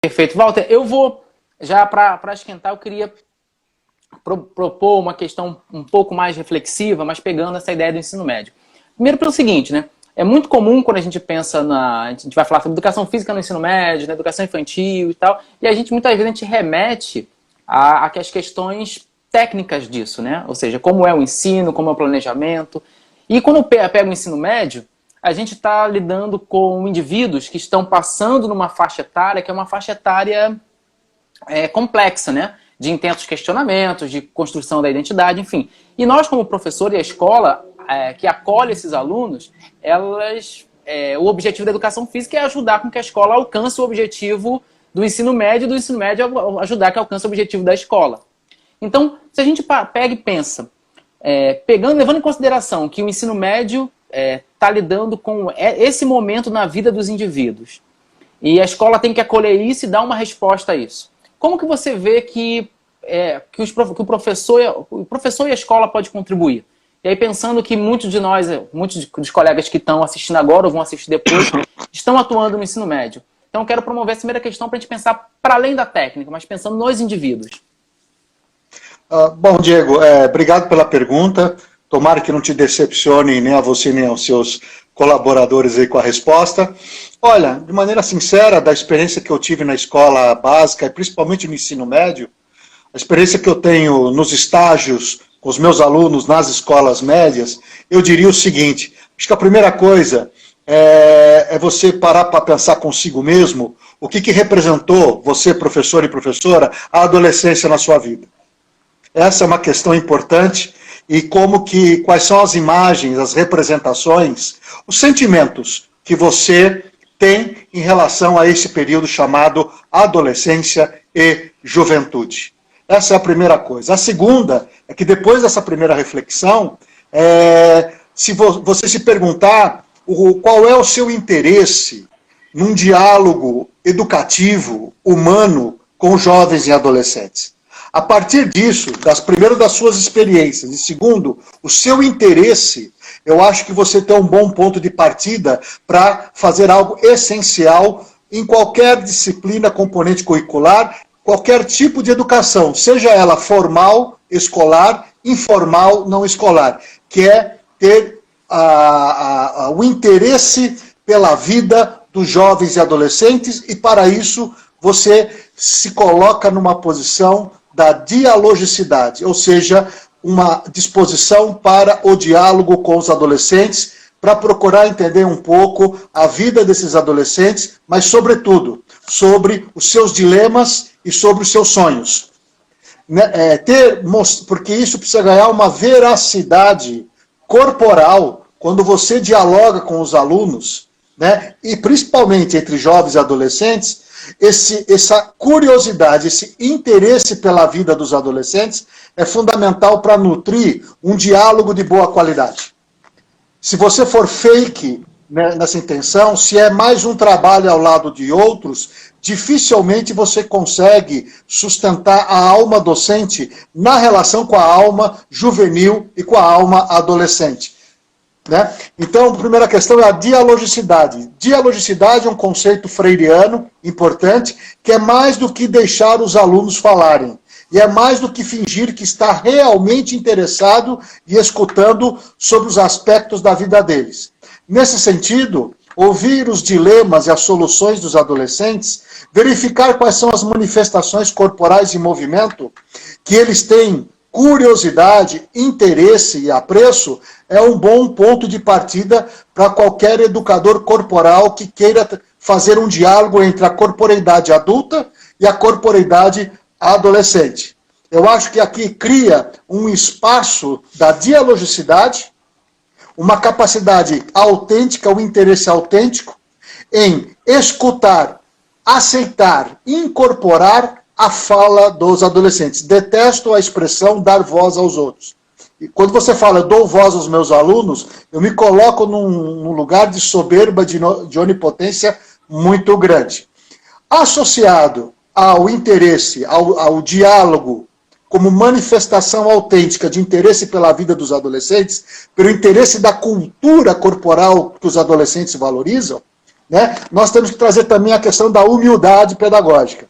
Perfeito. Walter, eu vou, já para esquentar, eu queria propor uma questão um pouco mais reflexiva, mas pegando essa ideia do ensino médio. Primeiro pelo seguinte, né? É muito comum quando a gente pensa a gente vai falar sobre educação física no ensino médio, na educação infantil e tal, e a gente muitas vezes a gente remete às questões técnicas disso, né? Ou seja, como é o ensino, como é o planejamento. E quando eu pego o ensino médio, a gente está lidando com indivíduos que estão passando numa faixa etária que é uma faixa etária complexa, né? De intensos questionamentos, de construção da identidade, enfim. E nós, como professor e a escola que acolhe esses alunos, o objetivo da educação física é ajudar com que a escola alcance o objetivo do ensino médio, e do ensino médio ajudar que alcance o objetivo da escola. Então, se a gente pega e pensa, levando em consideração que o ensino médio está lidando com esse momento na vida dos indivíduos, e a escola tem que acolher isso e dar uma resposta a isso. Como que você vê que o professor e a escola pode contribuir? E aí pensando que muitos dos colegas que estão assistindo agora ou vão assistir depois, estão atuando no ensino médio. Então eu quero promover essa primeira questão para a gente pensar para além da técnica, mas pensando nos indivíduos. Bom, Diego, obrigado pela pergunta. Tomara que não te decepcione nem a você nem aos seus colaboradores aí com a resposta. Olha, de maneira sincera, da experiência que eu tive na escola básica, e principalmente no ensino médio, a experiência que eu tenho nos estágios com os meus alunos nas escolas médias, eu diria o seguinte: acho que a primeira coisa é você parar para pensar consigo mesmo o que representou você, professor e professora, a adolescência na sua vida. Essa é uma questão importante. E quais são as imagens, as representações, os sentimentos que você tem em relação a esse período chamado adolescência e juventude. Essa é a primeira coisa. A segunda é que depois dessa primeira reflexão, se você se perguntar qual é o seu interesse num diálogo educativo, humano, com jovens e adolescentes. A partir disso, primeiro das suas experiências, e segundo, o seu interesse, eu acho que você tem um bom ponto de partida para fazer algo essencial em qualquer disciplina, componente curricular, qualquer tipo de educação, seja ela formal, escolar, informal, não escolar, que é ter o interesse pela vida dos jovens e adolescentes, e para isso você se coloca numa posição da dialogicidade, ou seja, uma disposição para o diálogo com os adolescentes, para procurar entender um pouco a vida desses adolescentes, mas, sobretudo, sobre os seus dilemas e sobre os seus sonhos. Porque isso precisa ganhar uma veracidade corporal quando você dialoga com os alunos, né, e principalmente entre jovens e adolescentes, essa curiosidade, esse interesse pela vida dos adolescentes é fundamental para nutrir um diálogo de boa qualidade. Se você for fake, né, nessa intenção, se é mais um trabalho ao lado de outros, dificilmente você consegue sustentar a alma docente na relação com a alma juvenil e com a alma adolescente. Né? Então, a primeira questão é a dialogicidade. Dialogicidade é um conceito freiriano importante, que é mais do que deixar os alunos falarem. E é mais do que fingir que está realmente interessado e escutando sobre os aspectos da vida deles. Nesse sentido, ouvir os dilemas e as soluções dos adolescentes, verificar quais são as manifestações corporais de movimento que eles têm curiosidade, interesse e apreço, é um bom ponto de partida para qualquer educador corporal que queira fazer um diálogo entre a corporeidade adulta e a corporeidade adolescente. Eu acho que aqui cria um espaço da dialogicidade, uma capacidade autêntica, um interesse autêntico em escutar, aceitar, incorporar a fala dos adolescentes. Detesto a expressão dar voz aos outros. E quando você fala, eu dou voz aos meus alunos, eu me coloco num lugar de soberba, de onipotência muito grande. Associado ao interesse, ao diálogo, como manifestação autêntica de interesse pela vida dos adolescentes, pelo interesse da cultura corporal que os adolescentes valorizam, né, nós temos que trazer também a questão da humildade pedagógica.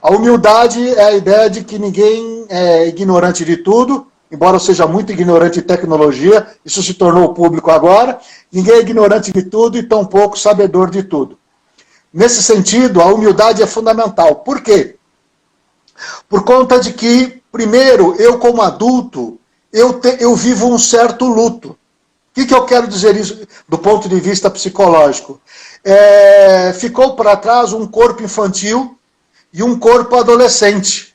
A humildade é a ideia de que ninguém é ignorante de tudo, embora eu seja muito ignorante de tecnologia, isso se tornou público agora, ninguém é ignorante de tudo e tampouco sabedor de tudo. Nesse sentido, a humildade é fundamental. Por quê? Por conta de que, primeiro, eu como adulto, eu vivo um certo luto. O que eu quero dizer isso do ponto de vista psicológico? Ficou para trás um corpo infantil e um corpo adolescente.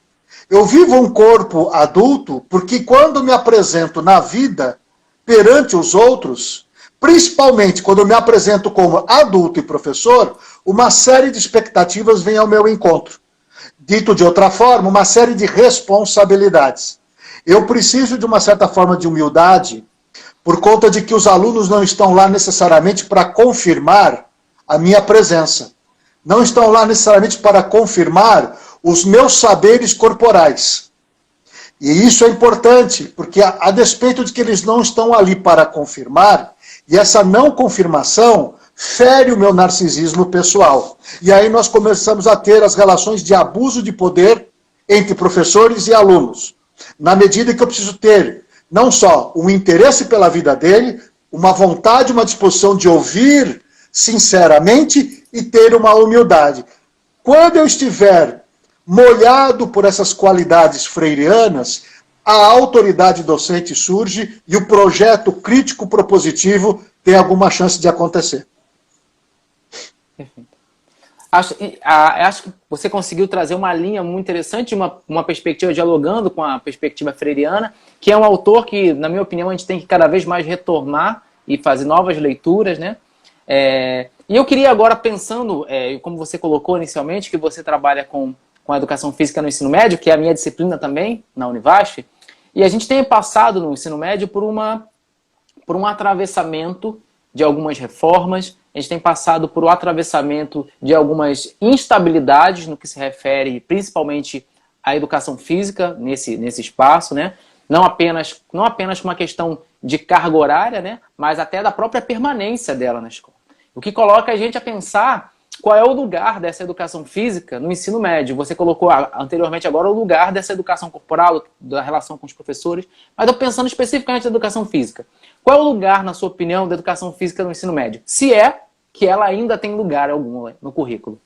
Eu vivo um corpo adulto porque quando me apresento na vida perante os outros, principalmente quando eu me apresento como adulto e professor, uma série de expectativas vem ao meu encontro. Dito de outra forma, uma série de responsabilidades. Eu preciso de uma certa forma de humildade, por conta de que os alunos não estão lá necessariamente para confirmar a minha presença. Não estão lá necessariamente para confirmar os meus saberes corporais. E isso é importante, porque a despeito de que eles não estão ali para confirmar, e essa não confirmação fere o meu narcisismo pessoal. E aí nós começamos a ter as relações de abuso de poder entre professores e alunos. Na medida que eu preciso ter não só um interesse pela vida dele, uma vontade, uma disposição de ouvir sinceramente e ter uma humildade. Quando eu estiver molhado por essas qualidades freirianas, a autoridade docente surge e o projeto crítico propositivo tem alguma chance de acontecer. Perfeito. Acho que você conseguiu trazer uma linha muito interessante, uma perspectiva dialogando com a perspectiva freiriana, que é um autor que, na minha opinião, a gente tem que cada vez mais retomar e fazer novas leituras, né? E eu queria agora, pensando, como você colocou inicialmente, que você trabalha com a educação física no ensino médio, que é a minha disciplina também, na Univasf, e a gente tem passado no ensino médio por um atravessamento de algumas reformas, a gente tem passado por um atravessamento de algumas instabilidades no que se refere principalmente à educação física nesse espaço, né? Não apenas com uma questão de carga horária, né? Mas até da própria permanência dela na escola. O que coloca a gente a pensar qual é o lugar dessa educação física no ensino médio. Você colocou anteriormente agora o lugar dessa educação corporal, da relação com os professores, mas eu pensando especificamente na educação física. Qual é o lugar, na sua opinião, da educação física no ensino médio? Se é que ela ainda tem lugar algum no currículo.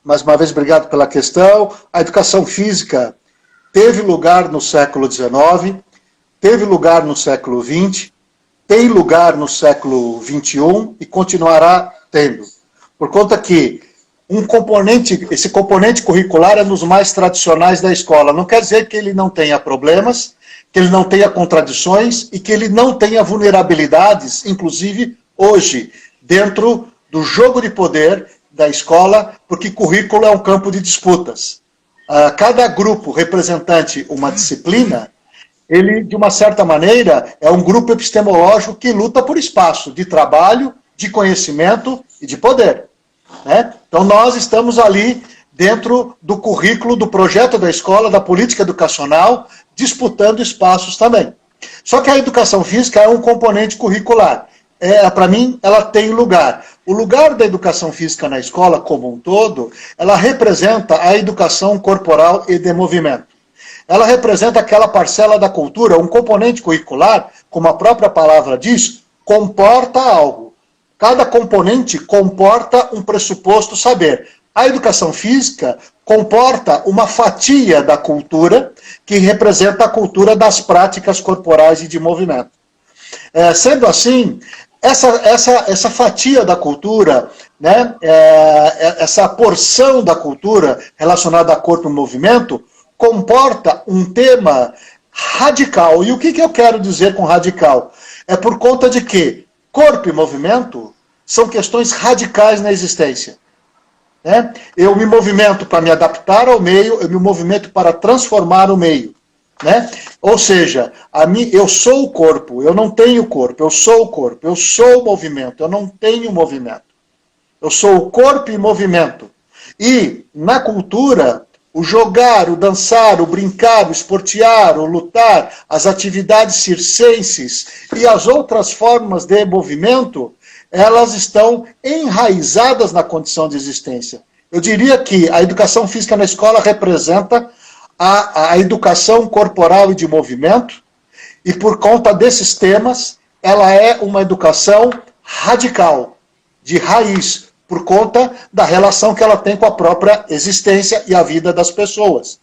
Mais uma vez, obrigado pela questão. A educação física teve lugar no século XIX, teve lugar no século XX, tem lugar no século XXI e continuará tendo. Por conta que esse componente curricular é nos mais tradicionais da escola. Não quer dizer que ele não tenha problemas, que ele não tenha contradições e que ele não tenha vulnerabilidades, inclusive hoje, dentro do jogo de poder da escola, porque currículo é um campo de disputas. Cada grupo representante uma disciplina, ele, de uma certa maneira, é um grupo epistemológico que luta por espaço de trabalho, de conhecimento e de poder. Né? Então nós estamos ali dentro do currículo, do projeto da escola, da política educacional, disputando espaços também. Só que a educação física é um componente curricular. Para mim, ela tem lugar. O lugar da educação física na escola, como um todo, ela representa a educação corporal e de movimento. Ela representa aquela parcela da cultura, um componente curricular, como a própria palavra diz, comporta algo. Cada componente comporta um pressuposto saber. A educação física comporta uma fatia da cultura, que representa a cultura das práticas corporais e de movimento. Sendo assim, essa fatia da cultura, né, essa porção da cultura relacionada a corpo e movimento, comporta um tema radical. E o que eu quero dizer com radical? É por conta de que corpo e movimento são questões radicais na existência. Né? Eu me movimento para me adaptar ao meio, eu me movimento para transformar o meio. Né? Ou seja, eu sou o corpo, eu não tenho corpo, eu sou o corpo, eu sou o movimento, eu não tenho movimento. Eu sou o corpo e movimento. E, na cultura, o jogar, o dançar, o brincar, o esportear, o lutar, as atividades circenses e as outras formas de movimento, elas estão enraizadas na condição de existência. Eu diria que a educação física na escola representa a educação corporal e de movimento, e por conta desses temas, ela é uma educação radical, de raiz, por conta da relação que ela tem com a própria existência e a vida das pessoas.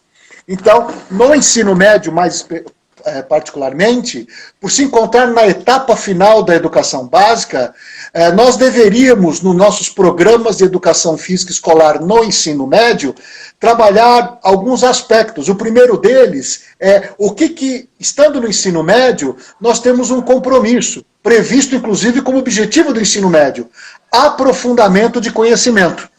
Então, no ensino médio, mais particularmente, por se encontrar na etapa final da educação básica, nós deveríamos, nos nossos programas de educação física escolar no ensino médio, trabalhar alguns aspectos. O primeiro deles é o que estando no ensino médio, nós temos um compromisso, previsto inclusive como objetivo do ensino médio, aprofundamento de conhecimento.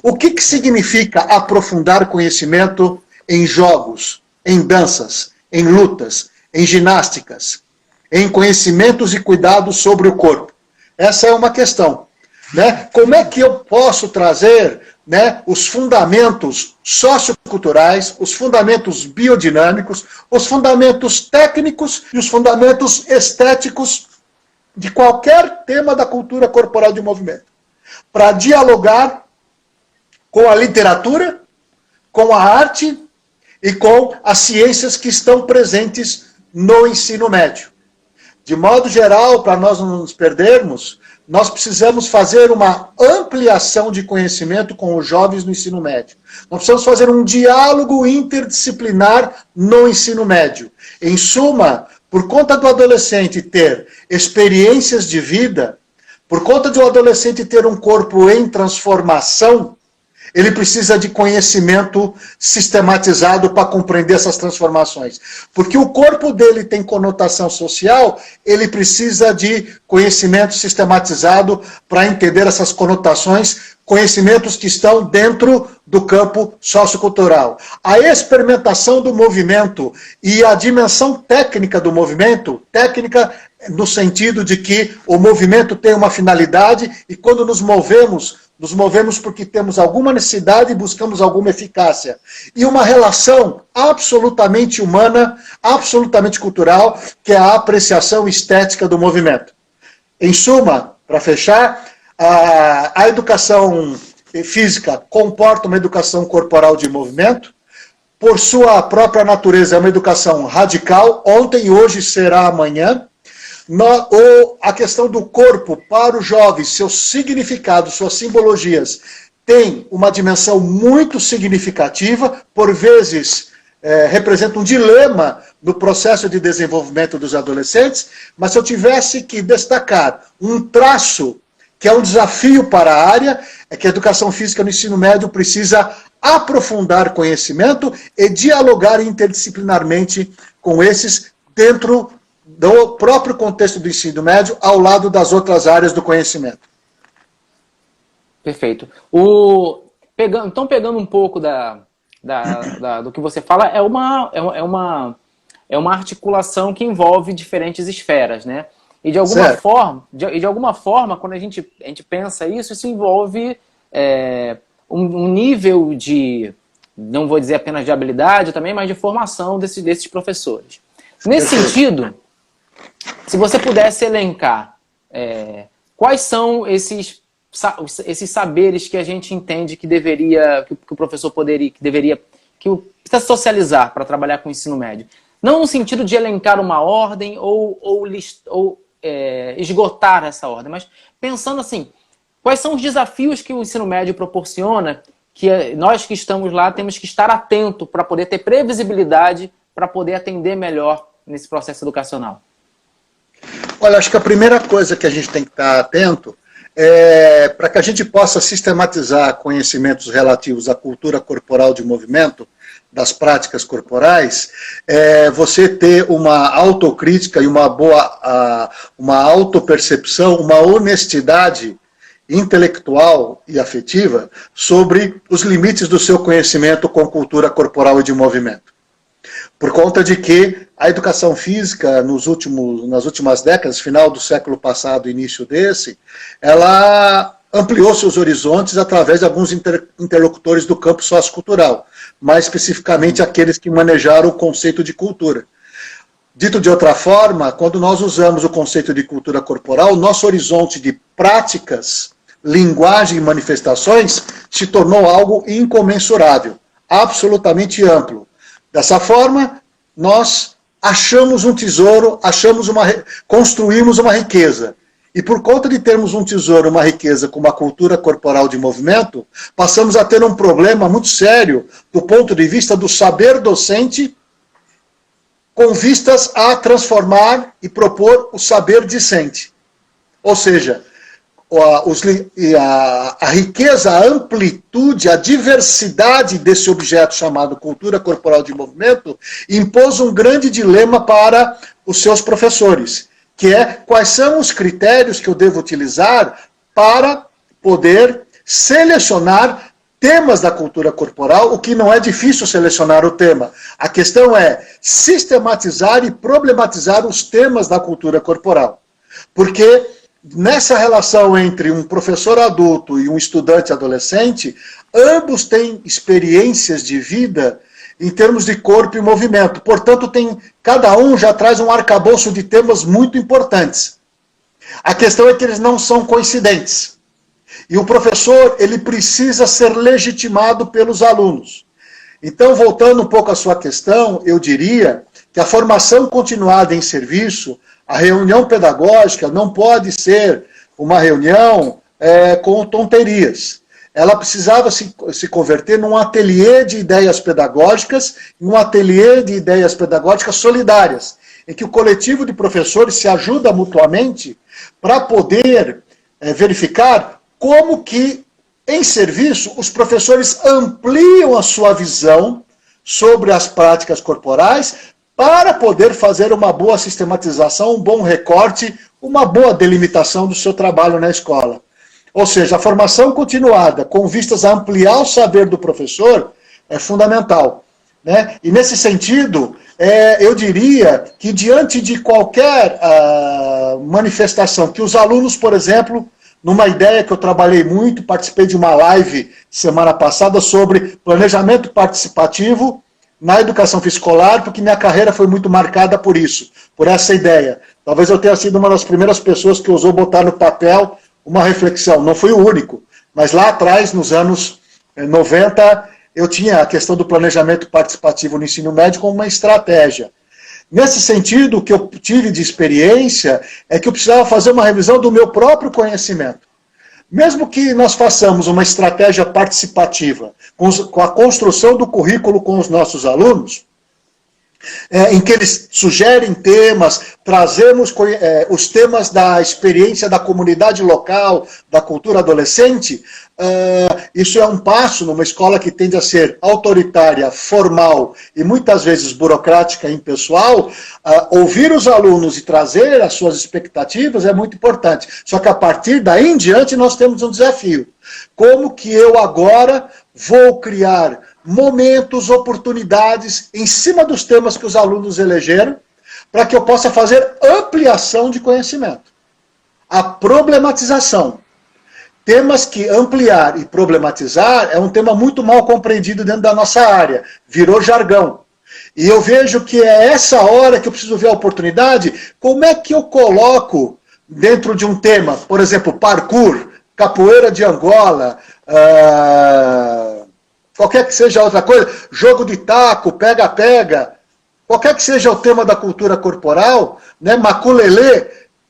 O que significa aprofundar conhecimento em jogos, em danças, em lutas, em ginásticas, em conhecimentos e cuidados sobre o corpo? Essa é uma questão, né? Como é que eu posso trazer, né, os fundamentos socioculturais, os fundamentos biodinâmicos, os fundamentos técnicos e os fundamentos estéticos de qualquer tema da cultura corporal de movimento, para dialogar com a literatura, com a arte e com as ciências que estão presentes no ensino médio. De modo geral, para nós não nos perdermos, nós precisamos fazer uma ampliação de conhecimento com os jovens no ensino médio. Nós precisamos fazer um diálogo interdisciplinar no ensino médio. Em suma, por conta do adolescente ter experiências de vida, por conta do adolescente ter um corpo em transformação, ele precisa de conhecimento sistematizado para compreender essas transformações. Porque o corpo dele tem conotação social, ele precisa de conhecimento sistematizado para entender essas conotações, conhecimentos que estão dentro do campo sociocultural. A experimentação do movimento e a dimensão técnica do movimento, técnica no sentido de que o movimento tem uma finalidade e quando nos movemos porque temos alguma necessidade e buscamos alguma eficácia. E uma relação absolutamente humana, absolutamente cultural, que é a apreciação estética do movimento. Em suma, para fechar, a educação física comporta uma educação corporal de movimento. Por sua própria natureza, é uma educação radical. Ontem e hoje será amanhã. A questão do corpo para os jovens, seus significados, suas simbologias, tem uma dimensão muito significativa, por vezes representa um dilema no processo de desenvolvimento dos adolescentes, mas se eu tivesse que destacar um traço que é um desafio para a área, é que a educação física no ensino médio precisa aprofundar conhecimento e dialogar interdisciplinarmente com esses dentro do próprio contexto do ensino médio, ao lado das outras áreas do conhecimento. Perfeito. Então, pegando um pouco do que você fala, é uma articulação que envolve diferentes esferas, né? E de alguma forma, quando a gente pensa isso envolve um nível de, não vou dizer apenas de habilidade também, mas de formação desses professores. Nesse sentido, se você pudesse elencar quais são esses saberes que a gente entende que o professor deveria precisa socializar para trabalhar com o ensino médio. Não no sentido de elencar uma ordem ou esgotar essa ordem, mas pensando assim, quais são os desafios que o ensino médio proporciona, que nós que estamos lá temos que estar atento para poder ter previsibilidade, para poder atender melhor nesse processo educacional? Olha, acho que a primeira coisa que a gente tem que estar atento é para que a gente possa sistematizar conhecimentos relativos à cultura corporal de movimento, das práticas corporais, você ter uma autocrítica e uma autopercepção, uma honestidade intelectual e afetiva sobre os limites do seu conhecimento com cultura corporal e de movimento. Por conta de que a educação física, nas últimas décadas, final do século passado, início desse, ela ampliou seus horizontes através de alguns interlocutores do campo sociocultural, mais especificamente aqueles que manejaram o conceito de cultura. Dito de outra forma, quando nós usamos o conceito de cultura corporal, nosso horizonte de práticas, linguagem e manifestações se tornou algo incomensurável, absolutamente amplo. Dessa forma, nós achamos um tesouro, construímos uma riqueza. E por conta de termos um tesouro, uma riqueza com uma cultura corporal de movimento, passamos a ter um problema muito sério do ponto de vista do saber docente, com vistas a transformar e propor o saber discente. Ou seja, a riqueza, a amplitude, a diversidade desse objeto chamado cultura corporal de movimento impôs um grande dilema para os seus professores, que é quais são os critérios que eu devo utilizar para poder selecionar temas da cultura corporal, o que não é difícil selecionar o tema. A questão é sistematizar e problematizar os temas da cultura corporal. Porque nessa relação entre um professor adulto e um estudante adolescente, ambos têm experiências de vida em termos de corpo e movimento. Portanto, cada um já traz um arcabouço de temas muito importantes. A questão é que eles não são coincidentes. E o professor, ele precisa ser legitimado pelos alunos. Então, voltando um pouco à sua questão, eu diria que a formação continuada em serviço, a reunião pedagógica não pode ser uma reunião com tonterias. Ela precisava se converter num ateliê de ideias pedagógicas, num ateliê de ideias pedagógicas solidárias, em que o coletivo de professores se ajuda mutuamente para poder verificar como que, em serviço, os professores ampliam a sua visão sobre as práticas corporais para poder fazer uma boa sistematização, um bom recorte, uma boa delimitação do seu trabalho na escola. Ou seja, a formação continuada, com vistas a ampliar o saber do professor, é fundamental, né? E nesse sentido, eu diria que diante de qualquer manifestação, que os alunos, por exemplo, numa ideia que eu trabalhei muito, participei de uma live semana passada sobre planejamento participativo na educação escolar, porque minha carreira foi muito marcada por isso, por essa ideia. Talvez eu tenha sido uma das primeiras pessoas que ousou botar no papel uma reflexão. Não fui o único, mas lá atrás, nos anos 90, eu tinha a questão do planejamento participativo no ensino médio como uma estratégia. Nesse sentido, o que eu tive de experiência é que eu precisava fazer uma revisão do meu próprio conhecimento. Mesmo que nós façamos uma estratégia participativa com a construção do currículo com os nossos alunos, em que eles sugerem temas, trazemos os temas da experiência da comunidade local, da cultura adolescente, isso é um passo numa escola que tende a ser autoritária, formal e muitas vezes burocrática e impessoal. Ouvir os alunos e trazer as suas expectativas é muito importante. Só que a partir daí em diante nós temos um desafio. Como que eu agora vou criar momentos, oportunidades em cima dos temas que os alunos elegeram, para que eu possa fazer ampliação de conhecimento. A problematização. Temas que ampliar e problematizar é um tema muito mal compreendido dentro da nossa área. Virou jargão. E eu vejo que é essa hora que eu preciso ver a oportunidade. Como é que eu coloco dentro de um tema, por exemplo, parkour, capoeira de Angola, qualquer que seja outra coisa, jogo de taco, pega-pega, qualquer que seja o tema da cultura corporal, né, maculelê,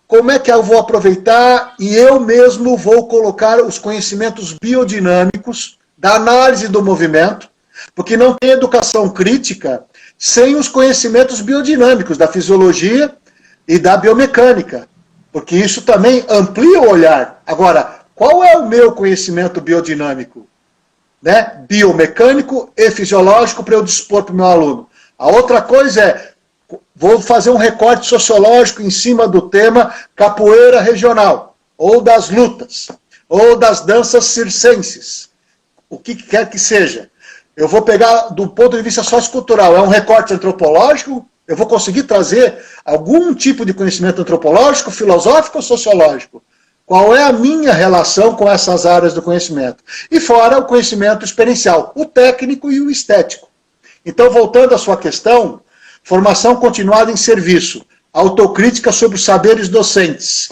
como é que eu vou aproveitar e eu mesmo vou colocar os conhecimentos biodinâmicos da análise do movimento, porque não tem educação crítica sem os conhecimentos biodinâmicos da fisiologia e da biomecânica, porque isso também amplia o olhar. Agora, qual é o meu conhecimento biodinâmico? Né? Biomecânico e fisiológico para eu dispor para o meu aluno. A outra coisa é, vou fazer um recorte sociológico em cima do tema capoeira regional, ou das lutas, ou das danças circenses, o que quer que seja. Eu vou pegar do ponto de vista sociocultural, é um recorte antropológico, eu vou conseguir trazer algum tipo de conhecimento antropológico, filosófico ou sociológico. Qual é a minha relação com essas áreas do conhecimento? E fora o conhecimento experiencial, o técnico e o estético. Então, voltando à sua questão, formação continuada em serviço, autocrítica sobre os saberes docentes,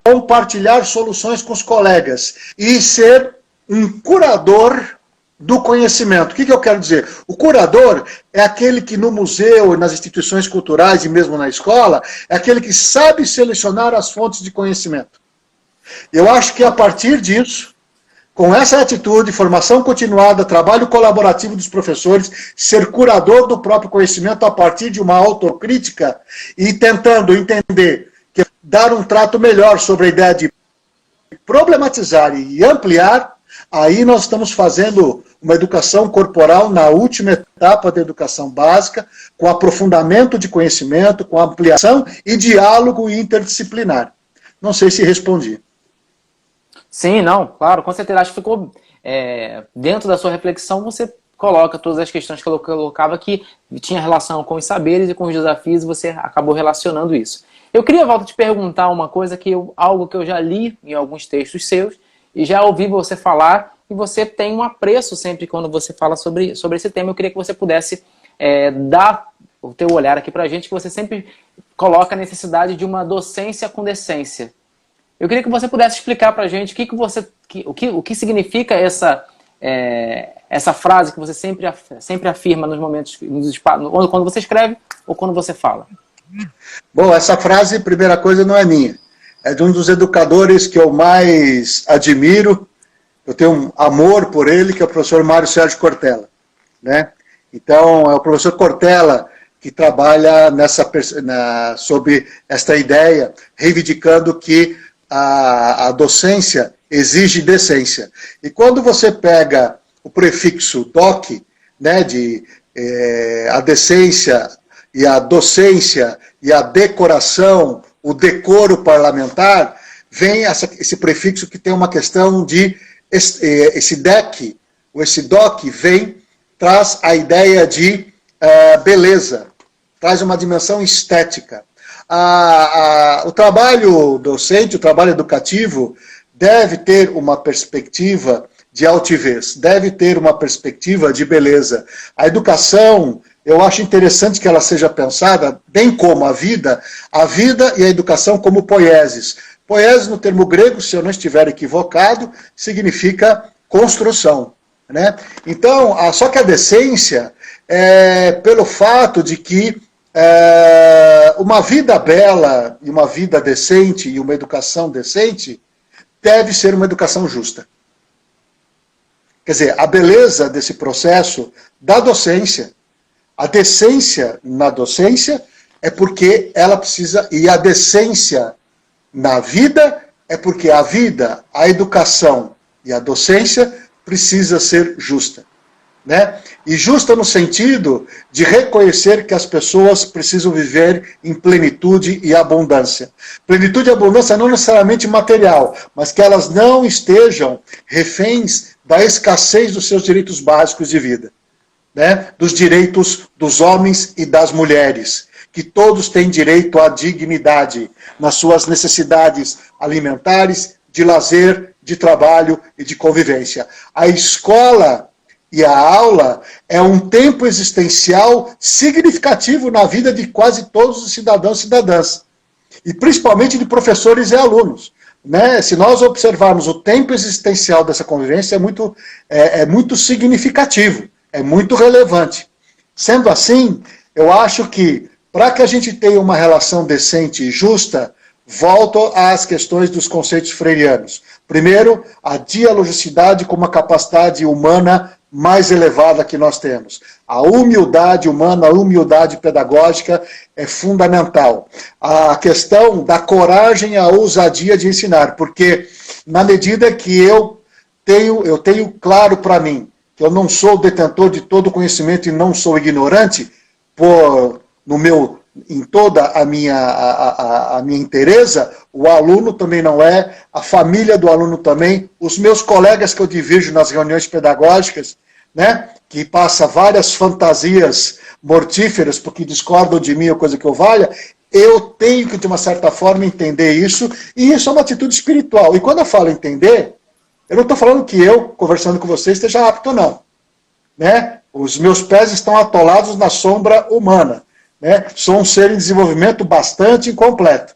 compartilhar soluções com os colegas e ser um curador do conhecimento. O que eu quero dizer? O curador é aquele que no museu, nas instituições culturais e mesmo na escola, é aquele que sabe selecionar as fontes de conhecimento. Eu acho que a partir disso, com essa atitude, formação continuada, trabalho colaborativo dos professores, ser curador do próprio conhecimento a partir de uma autocrítica e tentando entender, que dar um trato melhor sobre a ideia de problematizar e ampliar, aí nós estamos fazendo uma educação corporal na última etapa da educação básica, com aprofundamento de conhecimento, com ampliação e diálogo interdisciplinar. Não sei se respondi. Sim, não, claro, com certeza. Acho que ficou dentro da sua reflexão, você coloca todas as questões que eu colocava que tinha relação com os saberes e com os desafios, e você acabou relacionando isso. Eu queria, Walter, te perguntar uma coisa, algo que eu já li em alguns textos seus, e já ouvi você falar, e você tem um apreço sempre quando você fala sobre esse tema. Eu queria que você pudesse dar o teu olhar aqui pra gente, que você sempre coloca a necessidade de uma docência com decência. Eu queria que você pudesse explicar pra gente o que significa essa frase que você sempre afirma nos momentos, quando você escreve ou quando você fala. Bom, essa frase, primeira coisa, não é minha. É de um dos educadores que eu mais admiro, eu tenho um amor por ele, que é o professor Mário Sérgio Cortella, né? Então, é o professor Cortella que trabalha sobre esta ideia, reivindicando que a docência exige decência. E quando você pega o prefixo doc, né, a decência e a docência e a decoração, o decoro parlamentar, vem esse prefixo que tem uma questão de esse DEC, ou esse DOC, traz a ideia de beleza, traz uma dimensão estética. O trabalho docente, o trabalho educativo, deve ter uma perspectiva de altivez, deve ter uma perspectiva de beleza. A educação, eu acho interessante que ela seja pensada, bem como a vida e a educação como poiesis. Poiesis, no termo grego, se eu não estiver equivocado, significa construção, né? Então, só que a decência é pelo fato de que uma vida bela e uma vida decente e uma educação decente deve ser uma educação justa. Quer dizer, a beleza desse processo da docência, a decência na docência é porque ela precisa, e a decência na vida é porque a vida, a educação e a docência precisa ser justa, né? E justa no sentido de reconhecer que as pessoas precisam viver em plenitude e abundância. Plenitude e abundância não necessariamente material, mas que elas não estejam reféns da escassez dos seus direitos básicos de vida, né? Dos direitos dos homens e das mulheres, que todos têm direito à dignidade nas suas necessidades alimentares, de lazer, de trabalho e de convivência. A escola e a aula é um tempo existencial significativo na vida de quase todos os cidadãos e cidadãs, e principalmente de professores e alunos, né? Se nós observarmos o tempo existencial dessa convivência, é muito significativo, é muito relevante. Sendo assim, eu acho que, para que a gente tenha uma relação decente e justa, volto às questões dos conceitos freirianos. Primeiro, a dialogicidade como uma capacidade humana mais elevada que nós temos. A humildade humana, a humildade pedagógica é fundamental. A questão da coragem e a ousadia de ensinar, porque na medida que eu tenho claro para mim que eu não sou detentor de todo o conhecimento e não sou ignorante, em toda a minha inteireza, o aluno também não é, a família do aluno também, os meus colegas que eu divirjo nas reuniões pedagógicas, né, que passa várias fantasias mortíferas porque discordam de mim ou coisa que eu valha, eu tenho que, de uma certa forma, entender isso, e isso é uma atitude espiritual. E quando eu falo entender, eu não estou falando que eu, conversando com vocês, esteja apto, não. Né? Os meus pés estão atolados na sombra humana, né? Sou um ser em desenvolvimento bastante incompleto.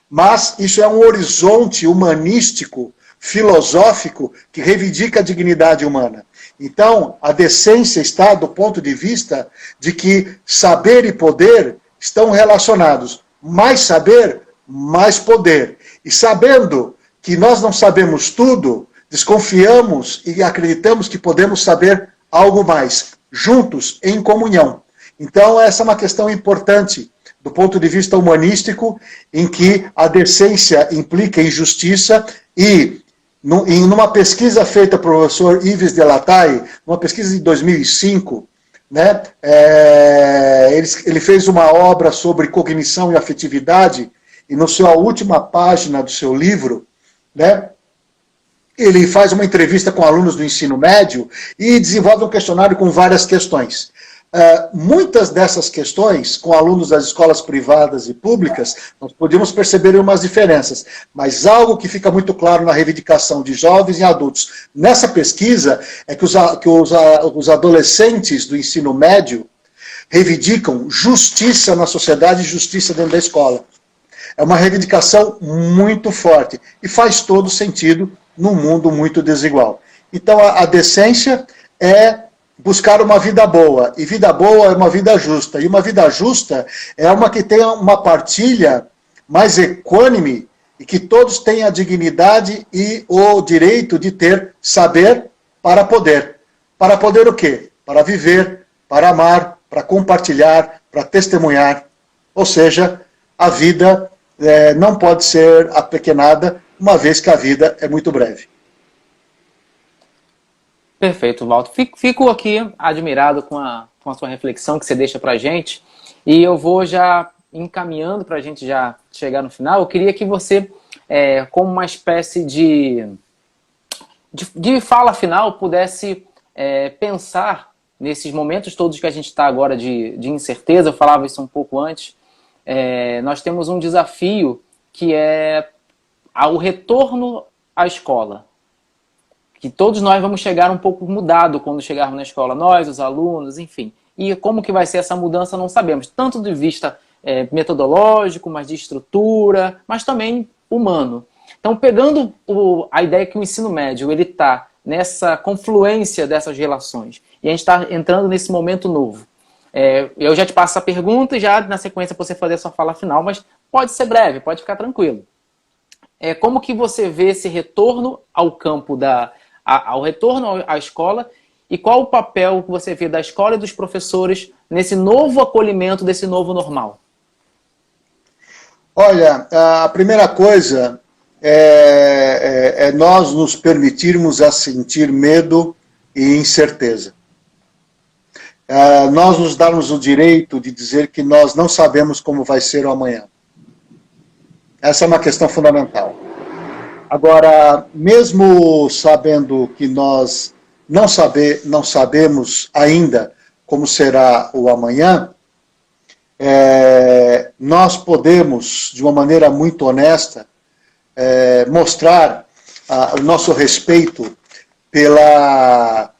Mas isso é um horizonte humanístico, filosófico, que reivindica a dignidade humana. Então, a decência está do ponto de vista de que saber e poder estão relacionados. Mais saber, mais poder. E sabendo que nós não sabemos tudo, desconfiamos e acreditamos que podemos saber algo mais, juntos, em comunhão. Então, essa é uma questão importante do ponto de vista humanístico, em que a decência implica em justiça e, numa pesquisa feita pelo professor Yves Delataille, uma pesquisa de 2005, né, ele fez uma obra sobre cognição e afetividade, e na sua última página do seu livro, né, ele faz uma entrevista com alunos do ensino médio e desenvolve um questionário com várias questões. Muitas dessas questões, com alunos das escolas privadas e públicas, nós podemos perceber umas diferenças, mas algo que fica muito claro na reivindicação de jovens e adultos nessa pesquisa é que os adolescentes do ensino médio reivindicam justiça na sociedade e justiça dentro da escola. É uma reivindicação muito forte e faz todo sentido num mundo muito desigual. Então a decência é buscar uma vida boa, e vida boa é uma vida justa, e uma vida justa é uma que tenha uma partilha mais equânime, e que todos tenham a dignidade e o direito de ter saber para poder. Para poder o quê? Para viver, para amar, para compartilhar, para testemunhar. Ou seja, a vida não pode ser apequenada, uma vez que a vida é muito breve. Perfeito, Walter. Fico aqui admirado com a sua reflexão que você deixa para a gente. E eu vou já encaminhando para a gente já chegar no final. Eu queria que você, como uma espécie de fala final, pudesse pensar nesses momentos todos que a gente está agora de incerteza. Eu falava isso um pouco antes. Nós temos um desafio que é o retorno à escola. Que todos nós vamos chegar um pouco mudado quando chegarmos na escola, nós, os alunos, enfim. E como que vai ser essa mudança não sabemos, tanto de vista metodológico, mas de estrutura, mas também humano. Então, pegando a ideia que o ensino médio ele está nessa confluência dessas relações, e a gente está entrando nesse momento novo. Eu já te passo a pergunta e já na sequência você fazer a sua fala final, mas pode ser breve, pode ficar tranquilo. Como que você vê esse retorno ao campo ao retorno à escola, e qual o papel que você vê da escola e dos professores nesse novo acolhimento, desse novo normal? Olha, a primeira coisa é nós nos permitirmos a sentir medo e incerteza. Nós nos darmos o direito de dizer que nós não sabemos como vai ser o amanhã. Essa é uma questão fundamental. Agora, mesmo sabendo que nós não sabemos ainda como será o amanhã, nós podemos, de uma maneira muito honesta, mostrar o nosso respeito pela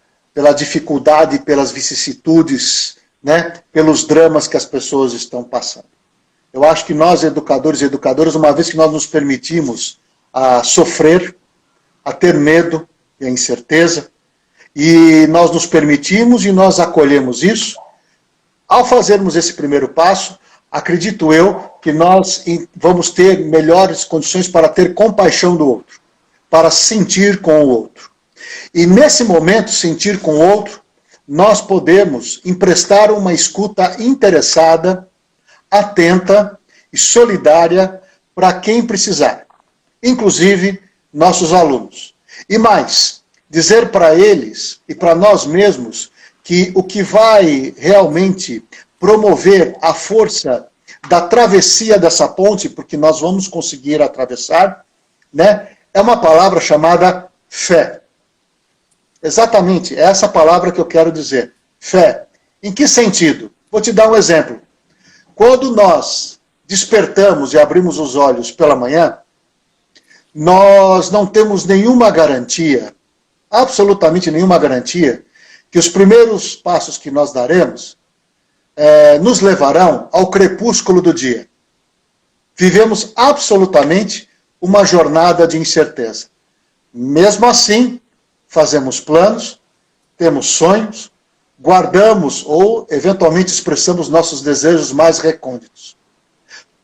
dificuldade, pelas vicissitudes, né, pelos dramas que as pessoas estão passando. Eu acho que nós, educadores e educadoras, uma vez que nós nos permitimos a sofrer, a ter medo e a incerteza, e nós nos permitimos e nós acolhemos isso, ao fazermos esse primeiro passo, acredito eu que nós vamos ter melhores condições para ter compaixão do outro, para sentir com o outro. E nesse momento, sentir com o outro, nós podemos emprestar uma escuta interessada, atenta e solidária para quem precisar, inclusive nossos alunos. E mais, dizer para eles e para nós mesmos que o que vai realmente promover a força da travessia dessa ponte, porque nós vamos conseguir atravessar, né, é uma palavra chamada fé. Exatamente, é essa palavra que eu quero dizer, fé. Em que sentido? Vou te dar um exemplo. Quando nós despertamos e abrimos os olhos pela manhã, nós não temos nenhuma garantia, absolutamente nenhuma garantia, que os primeiros passos que nós daremos nos levarão ao crepúsculo do dia. Vivemos absolutamente uma jornada de incerteza. Mesmo assim, fazemos planos, temos sonhos, guardamos ou, eventualmente, expressamos nossos desejos mais recônditos.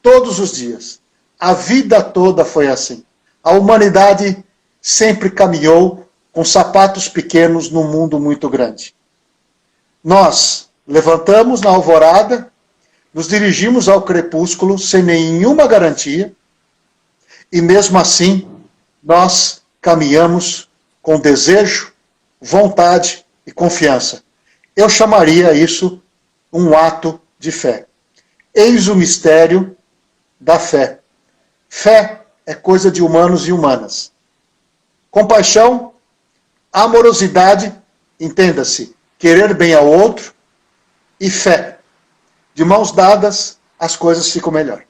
Todos os dias. A vida toda foi assim. A humanidade sempre caminhou com sapatos pequenos num mundo muito grande. Nós levantamos na alvorada, nos dirigimos ao crepúsculo sem nenhuma garantia, e mesmo assim nós caminhamos com desejo, vontade e confiança. Eu chamaria isso um ato de fé. Eis o mistério da fé. Fé é coisa de humanos e humanas. Compaixão, amorosidade, entenda-se, querer bem ao outro, e fé. De mãos dadas, as coisas ficam melhor.